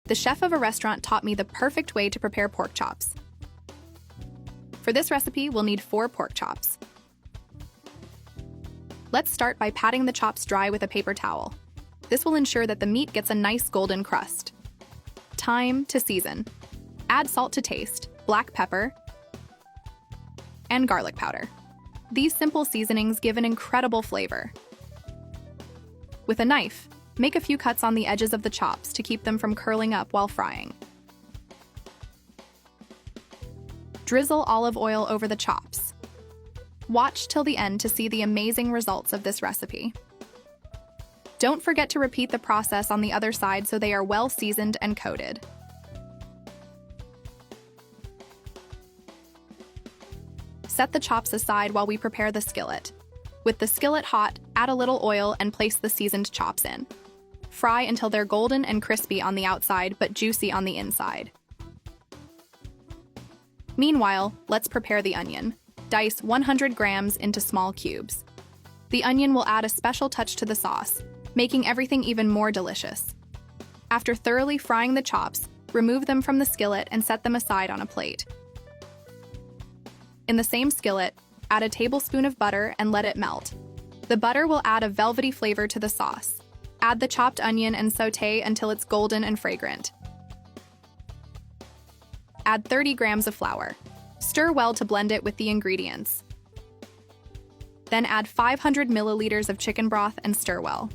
The chef of a restaurant taught me the perfect way to prepare pork chops. For this recipe, we'll need 4 pork chops. Let's start by patting the chops dry with a paper towel. This will ensure that the meat gets a nice golden crust. Time to season. Add salt to taste, black pepper, and garlic powder. These simple seasonings give an incredible flavor. With a knife, make a few cuts on the edges of the chops to keep them from curling up while frying. Drizzle olive oil over the chops. Watch till the end to see the amazing results of this recipe. Don't forget to repeat the process on the other side so they are well seasoned and coated. Set the chops aside while we prepare the skillet. With the skillet hot, add a little oil and place the seasoned chops in. Fry until they're golden and crispy on the outside but juicy on the inside. Meanwhile, let's prepare the onion. Dice 100 grams into small cubes. The onion will add a special touch to the sauce, making everything even more delicious. After thoroughly frying the chops, remove them from the skillet and set them aside on a plate. In the same skillet, add a tablespoon of butter and let it melt. The butter will add a velvety flavor to the sauce. Add the chopped onion and sauté until it's golden and fragrant. Add 30 grams of flour. Stir well to blend it with the ingredients. Then add 500 milliliters of chicken broth and stir well.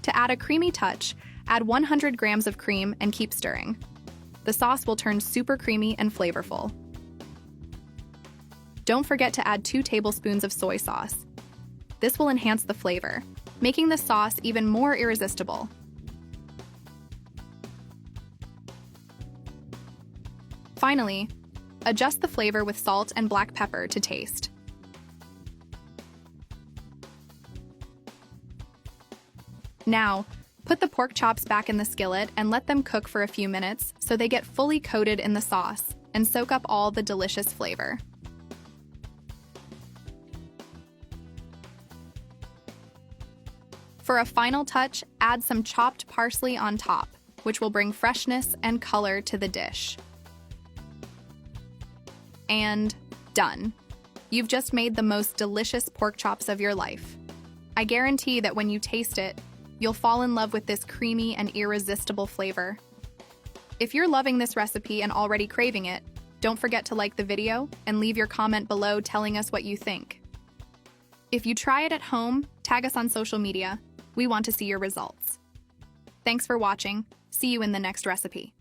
To add a creamy touch, add 100 grams of cream and keep stirring. The sauce will turn super creamy and flavorful. Don't forget to add 2 tablespoons of soy sauce. This will enhance the flavor, making the sauce even more irresistible. Finally, adjust the flavor with salt and black pepper to taste. Now, put the pork chops back in the skillet and let them cook for a few minutes so they get fully coated in the sauce and soak up all the delicious flavor. For a final touch, add some chopped parsley on top, which will bring freshness and color to the dish. And done. You've just made the most delicious pork chops of your life. I guarantee that when you taste it, you'll fall in love with this creamy and irresistible flavor. If you're loving this recipe and already craving it, don't forget to like the video and leave your comment below telling us what you think. If you try it at home, tag us on social media. We want to see your results. Thanks for watching. See you in the next recipe.